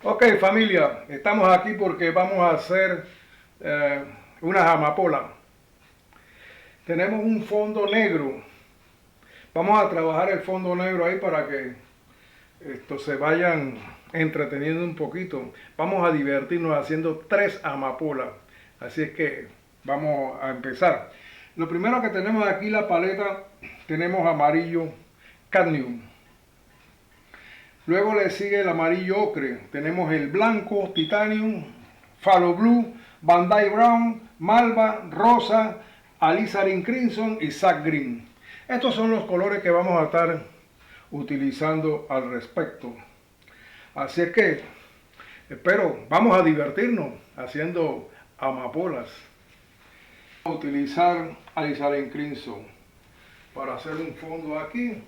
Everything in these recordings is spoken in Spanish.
Ok, familia, estamos aquí porque vamos a hacer unas amapolas. Tenemos un fondo negro. Vamos a trabajar el fondo negro ahí para que se vayan entreteniendo un poquito. Vamos a divertirnos haciendo 3 amapolas. Así es que vamos a empezar. Lo primero que tenemos aquí la paleta, tenemos amarillo cadmium. Luego le sigue el amarillo ocre. Tenemos el blanco titanium, phthalo blue, bandai brown, malva, rosa, alizarin crimson y sage green. Estos son los colores que vamos a estar utilizando al respecto. Así es que espero, vamos a divertirnos haciendo amapolas. Vamos a utilizar alizarin crimson para hacer un fondo aquí.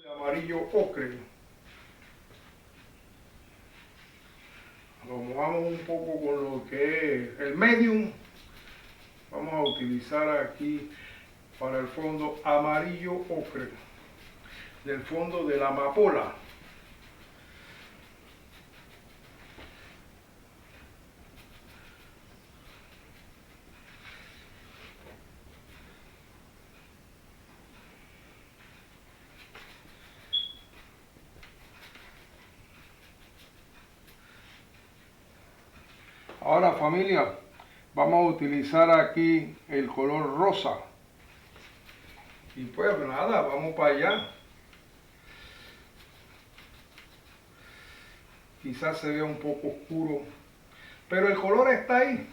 De amarillo ocre. Lo mojamos un poco con lo que es el medium. Vamos a utilizar aquí para el fondo amarillo ocre del fondo de la amapola. Ahora, familia, vamos a utilizar aquí el color rosa. Y pues nada, vamos para allá. Quizás se vea un poco oscuro, pero el color está ahí.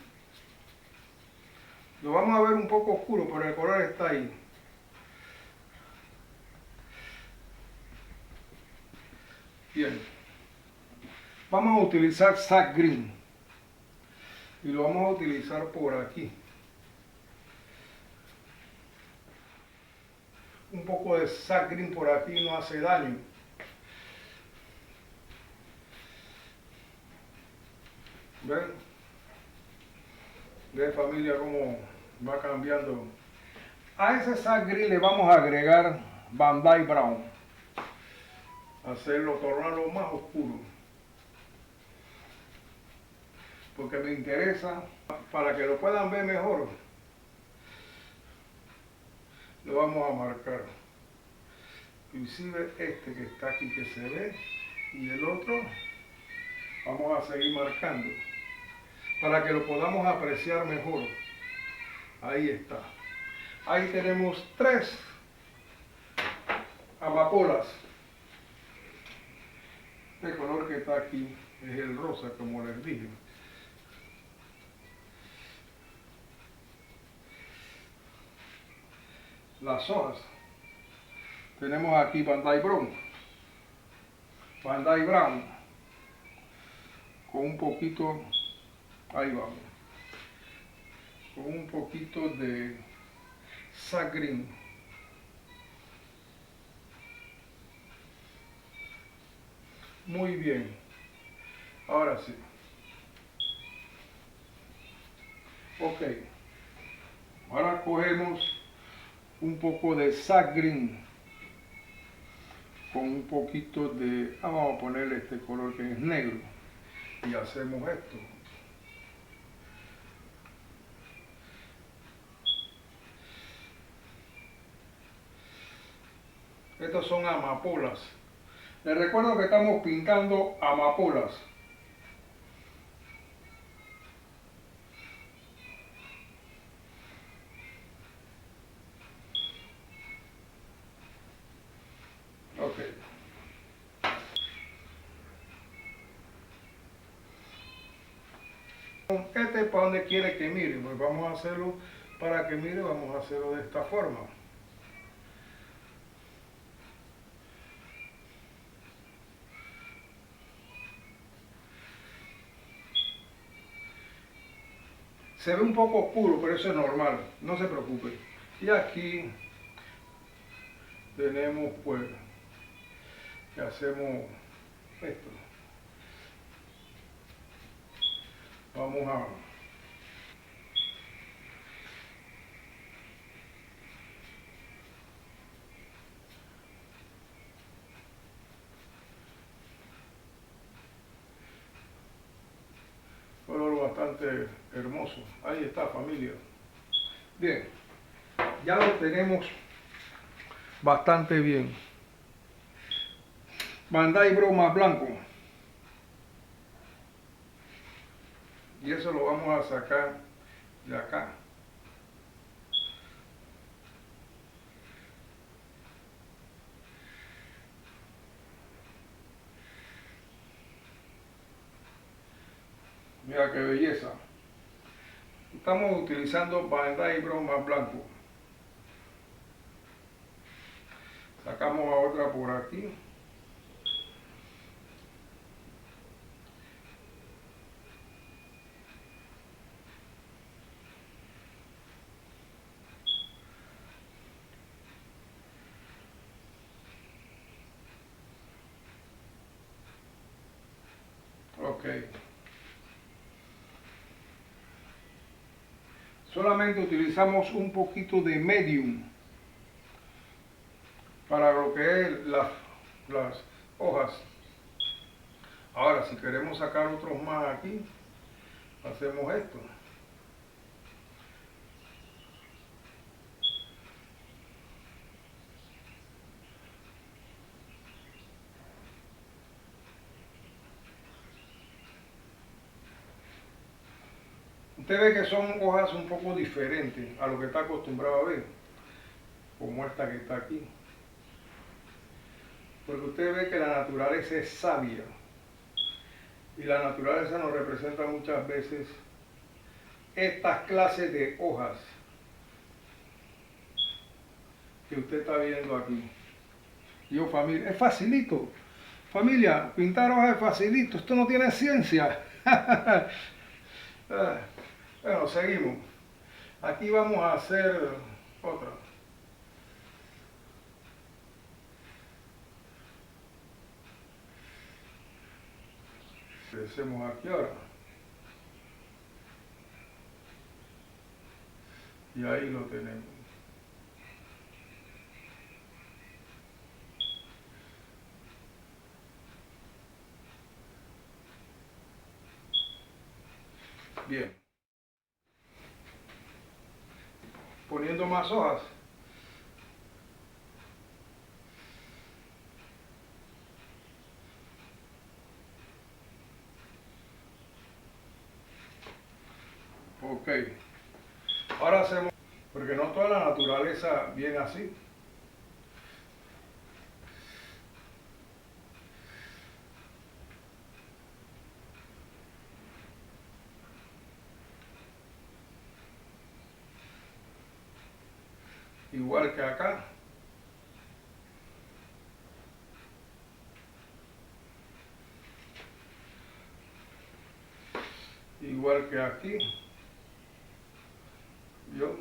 Lo vamos a ver un poco oscuro, pero el color está ahí. Bien. Vamos a utilizar sage green. Y lo vamos a utilizar por aquí. Un poco de sage green por aquí no hace daño. ¿Ven? ¿Ven, familia, cómo va cambiando? A ese sage green le vamos a agregar bandai brown. Hacerlo, tornarlo más oscuro. Porque me interesa, para que lo puedan ver mejor, lo vamos a marcar. Inclusive este que está aquí que se ve y el otro vamos a seguir marcando para que lo podamos apreciar mejor. Ahí está. Ahí tenemos 3 amapolas. Este color que está aquí es el rosa, como les dije. Las hojas. Tenemos aquí bandai brown. Bandai brown. Con un poquito, ahí vamos. Con un poquito de sage green. Muy bien. Ahora sí. Ok. Ahora cogemos un poco de sage green con un poquito de, vamos a ponerle este color que es negro y hacemos esto. Estos son amapolas. Les recuerdo que estamos pintando amapolas. Ok. Este es para donde quiere que mire. Pues vamos a hacerlo para que mire, vamos a hacerlo de esta forma. Se ve un poco oscuro, pero eso es normal, no se preocupe. Y aquí tenemos pues que hacemos esto. Vamos a... color bastante hermoso. Ahí está, familia. Bien, ya lo tenemos bastante bien. Bandai Bro más blanco. Y eso lo vamos a sacar de acá. Mira qué belleza. Estamos utilizando Bandai Bro más blanco. Sacamos a otra por aquí. Ok. Solamente utilizamos un poquito de medium para lo que es las hojas. Ahora, si queremos sacar otros más aquí, hacemos esto. Usted ve que son hojas un poco diferentes a lo que está acostumbrado a ver, como esta que está aquí. Porque usted ve que la naturaleza es sabia. Y la naturaleza nos representa muchas veces estas clases de hojas que usted está viendo aquí. Yo, familia, es facilito. Familia, pintar hojas es facilito. Esto no tiene ciencia. Bueno, seguimos. Aquí vamos a hacer otra. Hacemos aquí ahora. Y ahí lo tenemos. Bien. Poniendo más hojas. Ok. Ahora hacemos, porque no toda la naturaleza viene así. Igual que acá. Igual que aquí. ¿Vio?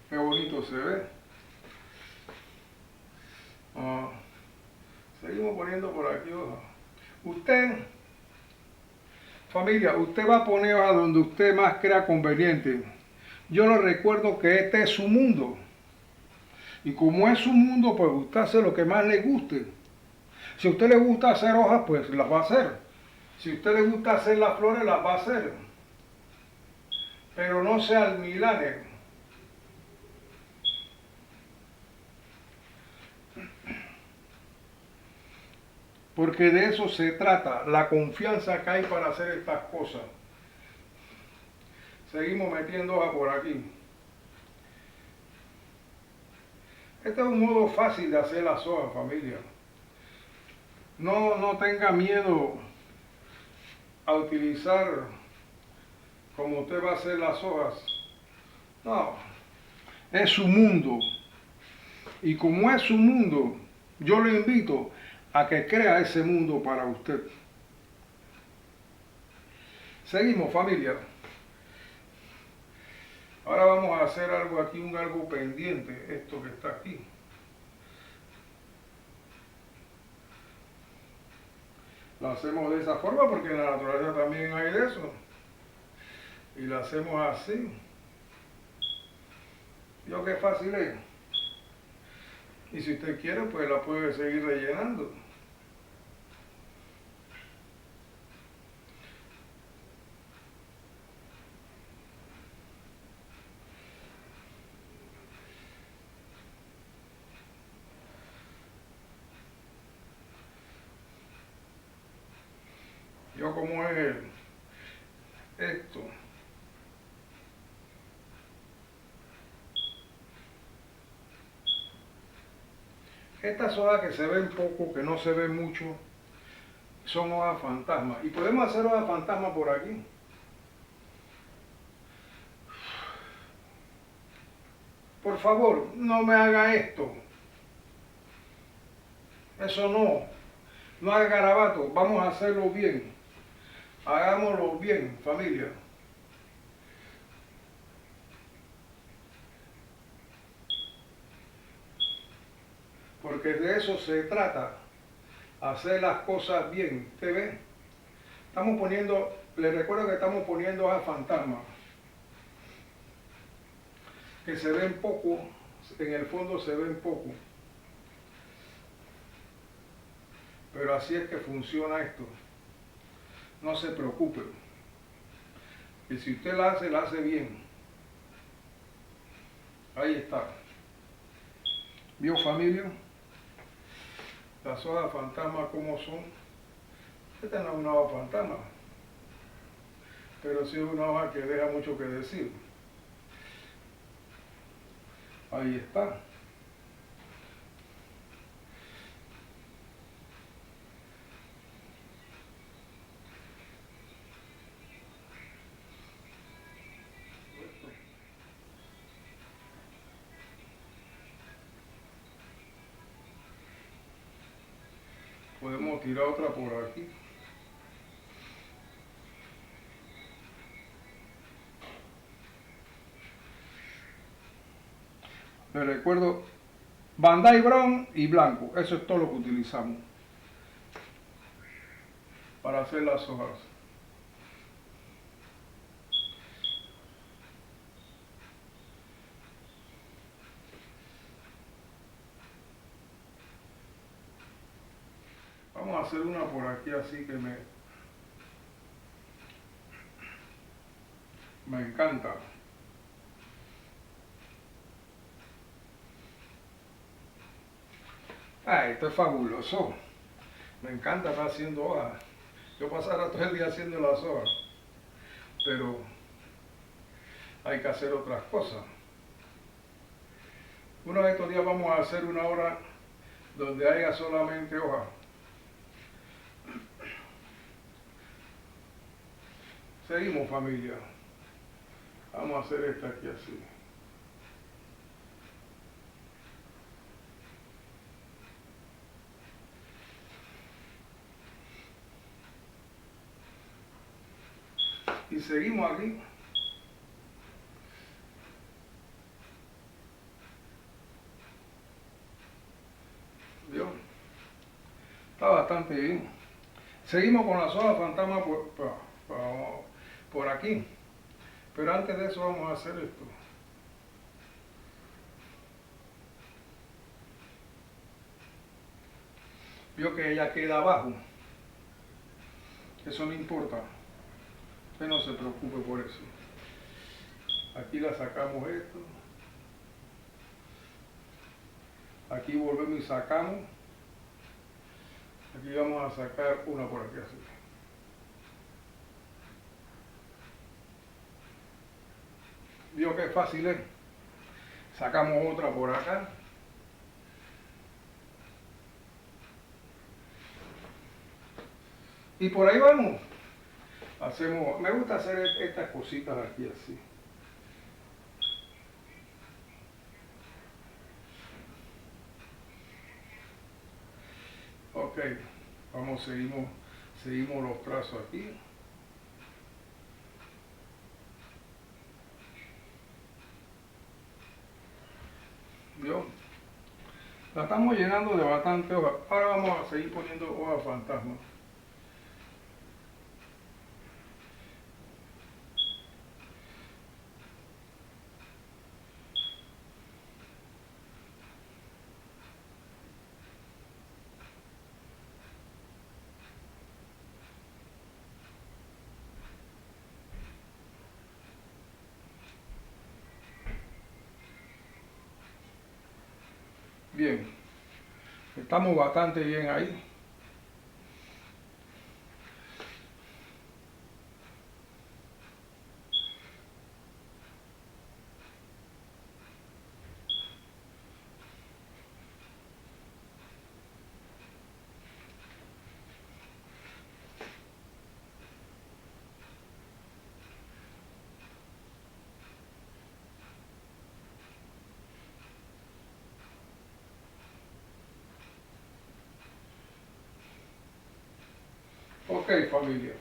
Qué bonito se ve. Seguimos poniendo por aquí hojas. Usted, familia, usted va a poner hojas donde usted más crea conveniente. Yo le recuerdo que este es su mundo. Y como es su mundo, pues usted hace lo que más le guste. Si a usted le gusta hacer hojas, pues las va a hacer. Si a usted le gusta hacer las flores, las va a hacer. Pero no sea almilane. Porque de eso se trata, la confianza que hay para hacer estas cosas. Seguimos metiendo hoja por aquí. Este es un modo fácil de hacer las hojas, familia. No tenga miedo a utilizar como usted va a hacer las hojas. No, es su mundo. Y como es su mundo, yo le invito a que crea ese mundo para usted. Seguimos, familia. Ahora vamos a hacer algo aquí, algo pendiente, esto que está aquí. Lo hacemos de esa forma porque en la naturaleza también hay de eso. Y lo hacemos así. Yo qué fácil es. Y si usted quiere, pues la puede seguir rellenando. Yo como es esto. Estas hojas que se ven poco, que no se ven mucho, son hojas fantasmas. Y podemos hacer hojas fantasmas por aquí. Por favor, no me haga esto. Eso no. No haga garabato. Vamos a hacerlo bien. Hagámoslo bien, familia. Porque de eso se trata. Hacer las cosas bien. ¿Usted ve? Estamos poniendo, les recuerdo que estamos poniendo hojas fantasmas. Que se ven poco, en el fondo se ven poco. Pero así es que funciona esto. No se preocupe. Y si usted la hace bien. Ahí está. ¿Vio, familia? Las hojas fantasmas como son. Esta no es una hoja fantasma, pero sí es una hoja que deja mucho que decir. Ahí está. Podemos tirar otra por aquí. Les recuerdo, Bandai Brown y blanco. Eso es todo lo que utilizamos para hacer las hojas. Vamos a hacer una por aquí así que me encanta. Ay, esto es fabuloso. Me encanta estar haciendo hojas. Yo pasara todo el día haciendo las hojas, pero hay que hacer otras cosas. Uno de estos días vamos a hacer una hora donde haya solamente hojas. Seguimos, familia. Vamos a hacer esta aquí así. Y seguimos aquí. ¿Vio? Está bastante bien. Seguimos con las hojas fantasma por aquí. Pero antes de eso vamos a hacer esto. Vio que ella queda abajo. Eso no importa. Usted no se preocupe por eso. Aquí la sacamos esto. Aquí volvemos y sacamos. Aquí vamos a sacar una por aquí así. Vio que es fácil, ¿eh? Sacamos otra por acá. Y por ahí vamos. Hacemos, me gusta hacer estas cositas aquí así. Ok, vamos, seguimos los trazos aquí. ¿Vio? La estamos llenando de bastante hojas. Ahora vamos a seguir poniendo hojas fantasmas. Bien, estamos bastante bien ahí. Ok, familia,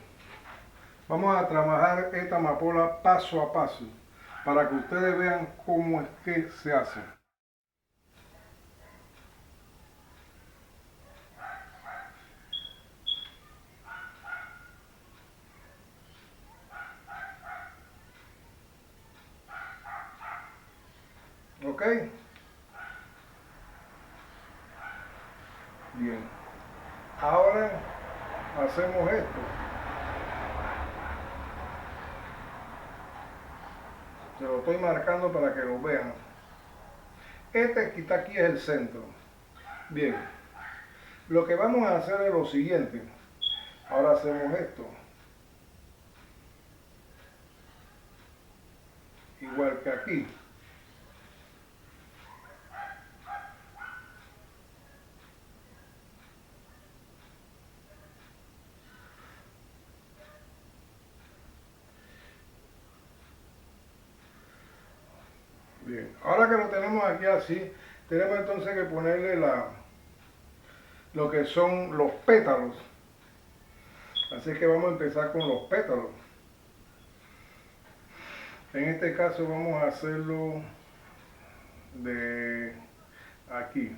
vamos a trabajar esta amapola paso a paso para que ustedes vean cómo es que se hace. Ok, bien, ahora hacemos esto. Se lo estoy marcando para que lo vean. Este que está aquí es el centro. Bien, lo que vamos a hacer es lo siguiente. Ahora hacemos esto. Igual que aquí. Bien, ahora que lo tenemos aquí así, tenemos entonces que ponerle lo que son los pétalos. Así que vamos a empezar con los pétalos. En este caso vamos a hacerlo de aquí.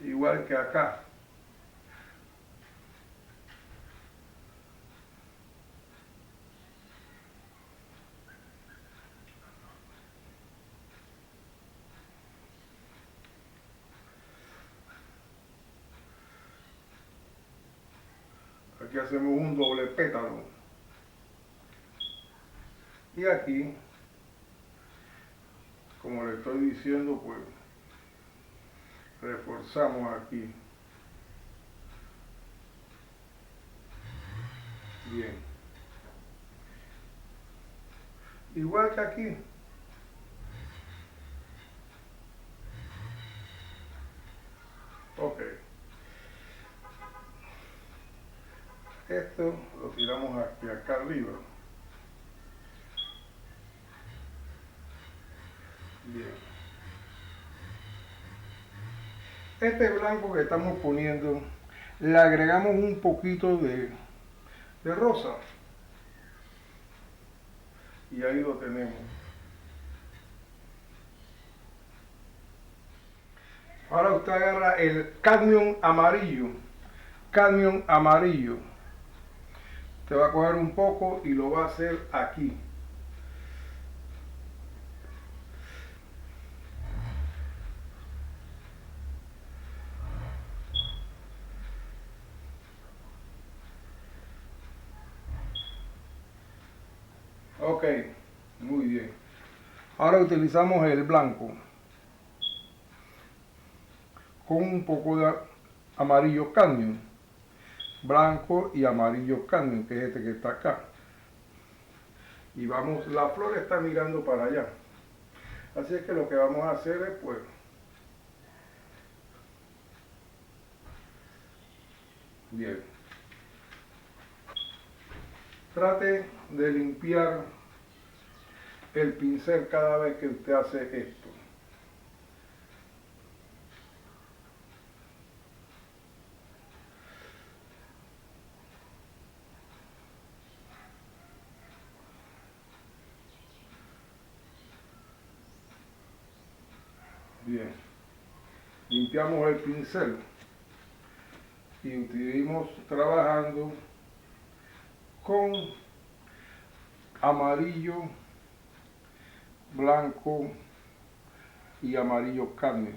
Igual que acá. Aquí hacemos un doble pétalo. Y aquí, como le estoy diciendo, pues reforzamos aquí. Bien. Igual que aquí. Ok. Esto lo tiramos aquí acá arriba. Bien. Este blanco que estamos poniendo, le agregamos un poquito de rosa. Y ahí lo tenemos. Ahora usted agarra el cadmium amarillo. Cadmium amarillo. Te va a coger un poco y lo va a hacer aquí. Ok, muy bien. Ahora utilizamos el blanco con un poco de amarillo cadmium. Blanco y amarillo cadmium, que es este que está acá. Y vamos, la flor está mirando para allá. Así es que lo que vamos a hacer es pues bien. Trate de limpiar el pincel cada vez que usted hace esto. Bien. limpiamos el pincel y estuvimos trabajando con amarillo, blanco y amarillo carne.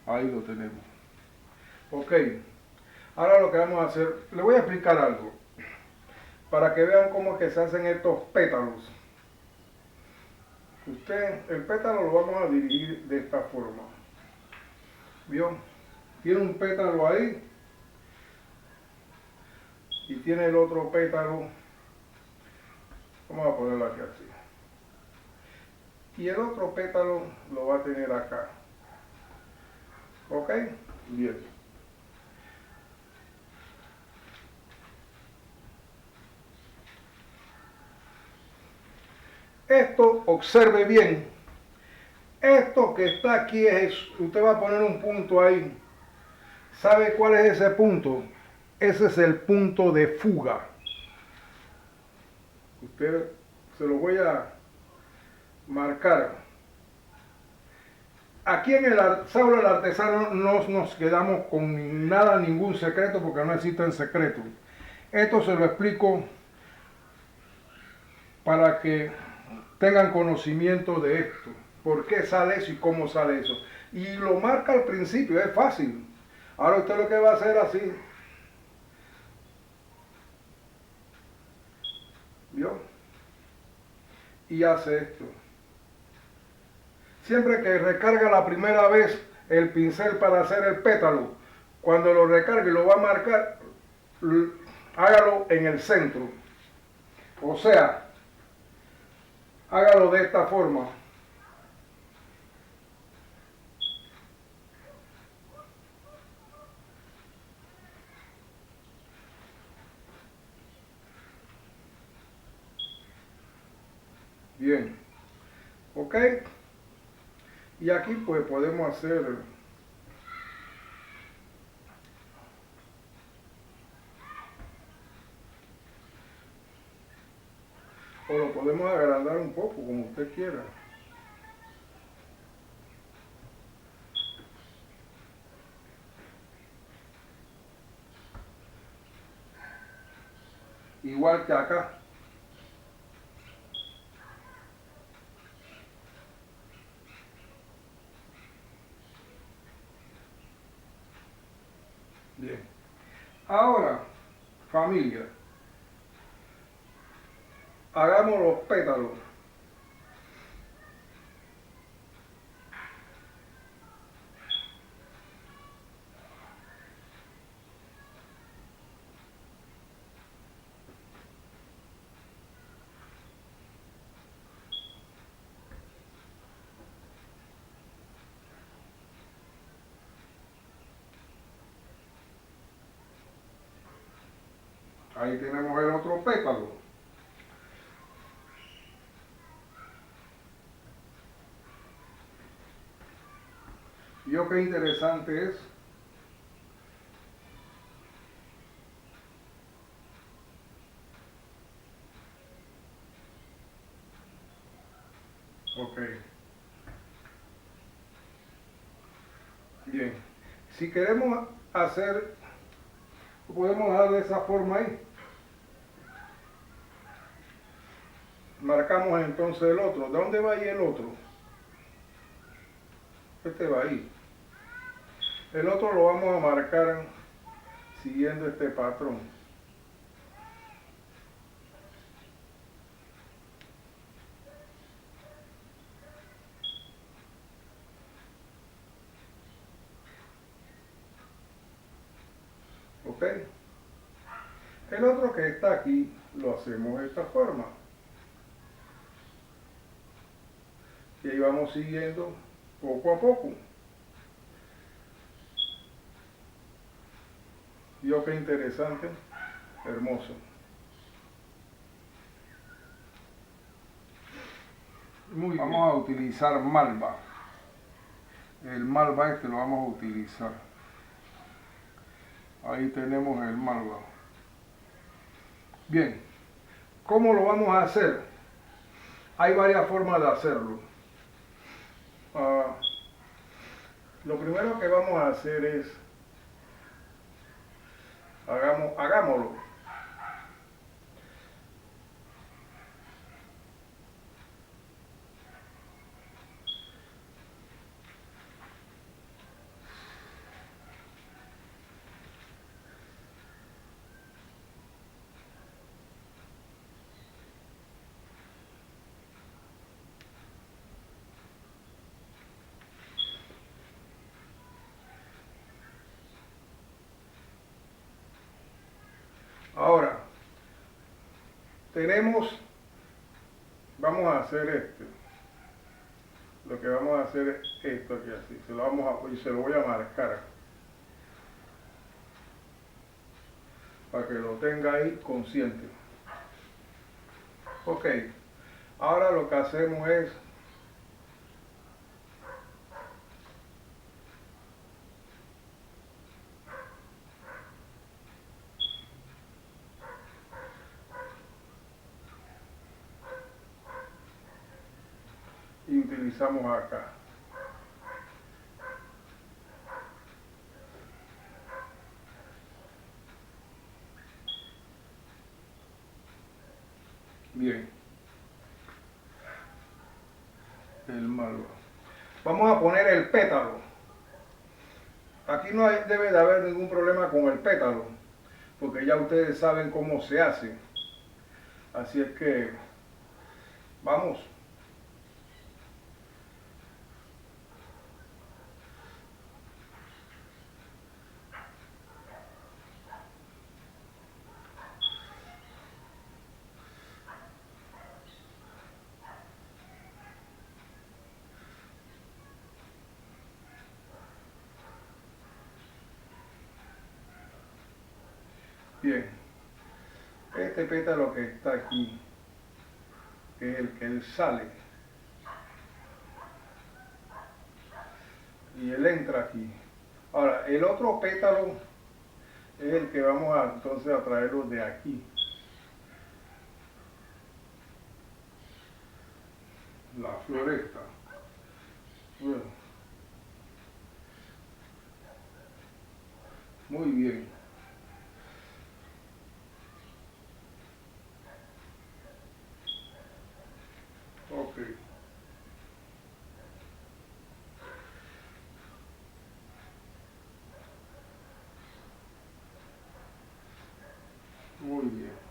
Ahí lo tenemos. Ok, ahora lo que vamos a hacer, le voy a explicar algo para que vean cómo es que se hacen estos pétalos. El pétalo lo vamos a dirigir de esta forma. ¿Vio? Tiene un pétalo ahí y tiene el otro pétalo. Vamos a ponerlo aquí así. Y el otro pétalo lo va a tener acá. ¿Ok? Bien. Esto, observe bien. Esto que está aquí usted va a poner un punto ahí. ¿Sabe cuál es ese punto? Ese es el punto de fuga. Usted se lo voy a marcar. Aquí en el Saulo del Artesano no nos quedamos con nada, ningún secreto, porque no existen secretos. Esto se lo explico para que tengan conocimiento de esto. ¿Por qué sale eso y cómo sale eso? Y lo marca al principio, es fácil. Ahora usted lo que va a hacer así. ¿Vio? Y hace esto. Siempre que recarga la primera vez el pincel para hacer el pétalo, cuando lo recargue lo va a marcar, hágalo en el centro. O sea, hágalo de esta forma. Bien. ¿Ok? Y aquí pues podemos hacer o lo podemos agrandar un poco como usted quiera. Igual que acá. Bien. Ahora, familia, hagamos los pétalos. Ahí tenemos el otro pétalo. ¿Vio qué interesante es? Ok. Bien. Si queremos hacer, podemos dar de esa forma ahí. Marcamos entonces el otro. ¿De dónde va ahí el otro? Este va ahí. El otro lo vamos a marcar siguiendo este patrón. ¿Ok? El otro que está aquí lo hacemos de esta forma. Y ahí vamos siguiendo poco a poco. ¿Vio qué interesante? Hermoso. Muy bien. Vamos a utilizar malva. El malva este lo vamos a utilizar. Ahí tenemos el malva. Bien. ¿Cómo lo vamos a hacer? Hay varias formas de hacerlo. Ah, lo primero que vamos a hacer es, hagámoslo. Ahora, vamos a hacer lo que vamos a hacer es esto aquí así, y se lo voy a marcar para que lo tenga ahí consciente. Ok, ahora lo que hacemos es y utilizamos acá. Bien, el malva. Vamos a poner el pétalo. Aquí no debe de haber ningún problema con el pétalo, porque ya ustedes saben cómo se hace. Así es que, vamos. Bien, este pétalo que está aquí, que es el que él sale, y él entra aquí. Ahora, el otro pétalo es el que vamos a entonces a traerlo de aquí. La floresta. Bueno, muy bien. Ok. Muy bien.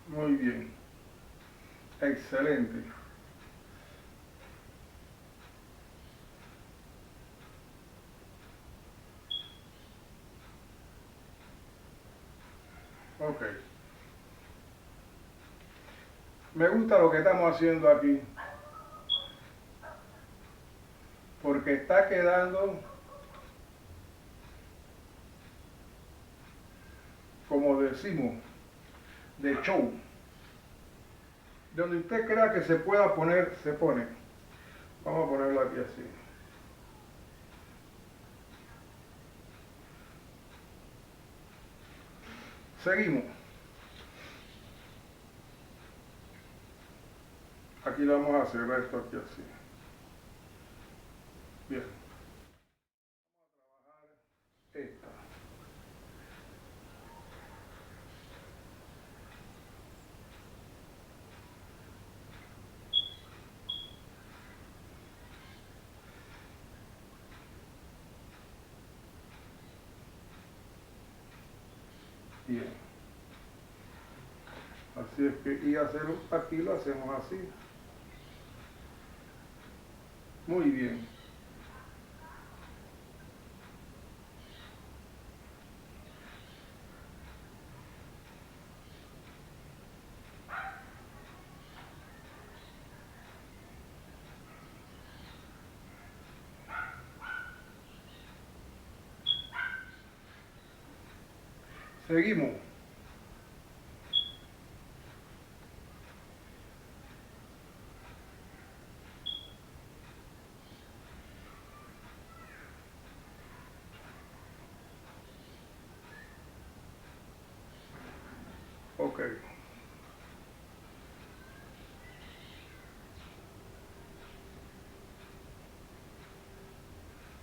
Muy bien. Excelente. Ok. Me gusta lo que estamos haciendo aquí, porque está quedando, como decimos, de show. Donde usted crea que se pueda poner, se pone. Vamos a ponerlo aquí así. Seguimos. Aquí le vamos a cerrar esto aquí así. Bien. Bien. Así es que, y hacerlo aquí lo hacemos así. Muy bien. Seguimos. Ok.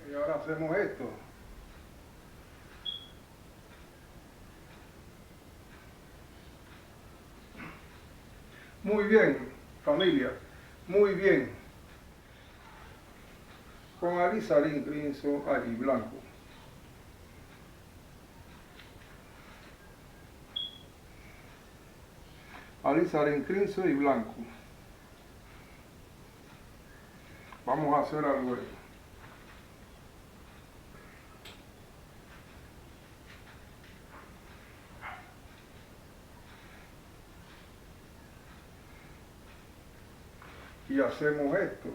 Y ahora hacemos esto. Muy bien, familia. Muy bien. Con alizarín crimson y blanco. Alizarín crimson y blanco. Vamos a hacer algo. Y hacemos esto.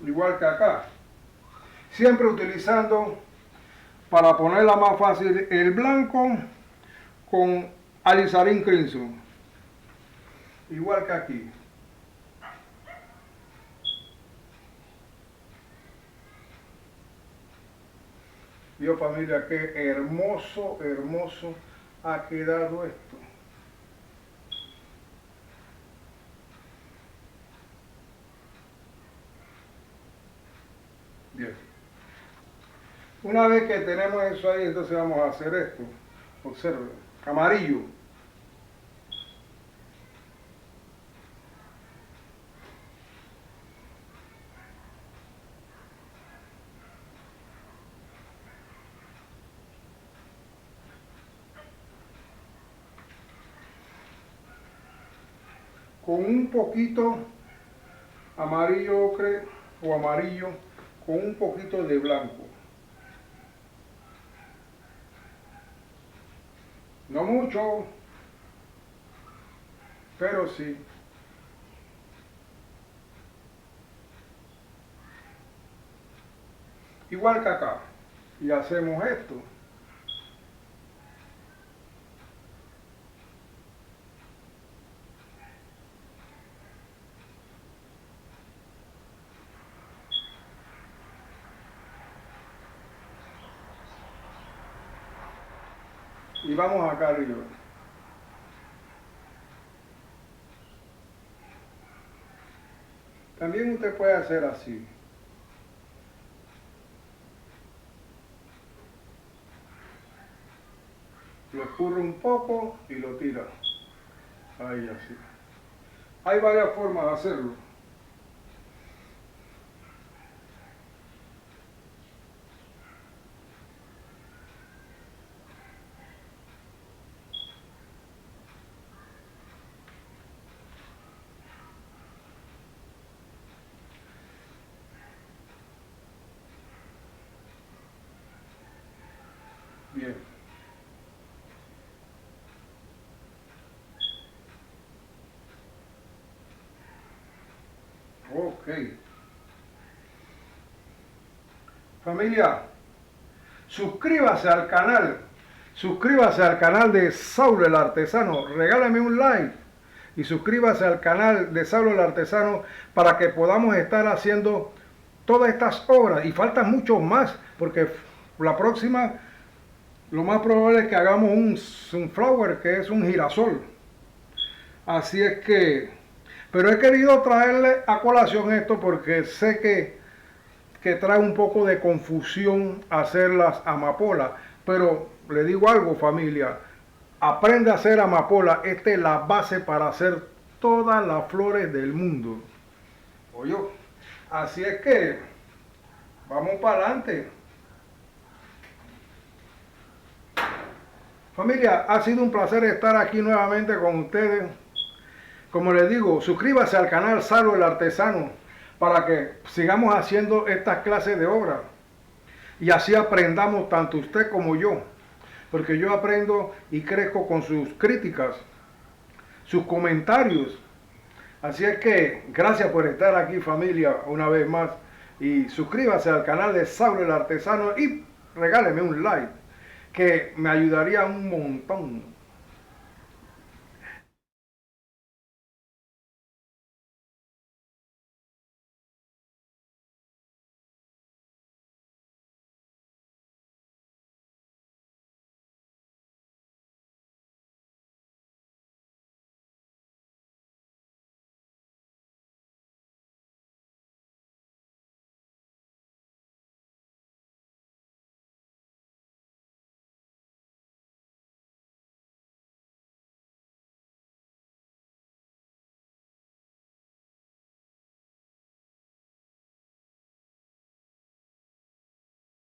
Igual que acá. Siempre utilizando, para ponerla más fácil, el blanco con alizarín crimson. Igual que aquí. Vio, familia, qué hermoso, hermoso ha quedado esto. Bien. Una vez que tenemos eso ahí, entonces vamos a hacer esto. Observe, amarillo. Con un poquito amarillo ocre o amarillo, con un poquito de blanco. No mucho, pero sí. Igual que acá. Y hacemos esto. Y vamos acá arriba. También usted puede hacer así. Lo escurre un poco y lo tira. Ahí así. Hay varias formas de hacerlo. Bien. Ok. Familia, suscríbase al canal. suscríbase al canal de Saulo el Artesano, regálame un like y suscríbase al canal de Saulo el Artesano para que podamos estar haciendo todas estas obras y faltan muchos más, porque la próxima lo más probable es que hagamos un sunflower, que es un girasol. Así es que, pero he querido traerle a colación esto porque sé que trae un poco de confusión hacer las amapolas, pero le digo algo, familia, aprende a hacer amapola. Esta es la base para hacer todas las flores del mundo. Oye, así es que vamos para adelante. Familia, ha sido un placer estar aquí nuevamente con ustedes. Como les digo, suscríbase al canal Saulo el Artesano para que sigamos haciendo estas clases de obras y así aprendamos tanto usted como yo, porque yo aprendo y crezco con sus críticas, sus comentarios. Así es que gracias por estar aquí, familia, una vez más, y suscríbase al canal de Saulo el Artesano y regáleme un like, que me ayudaría un montón.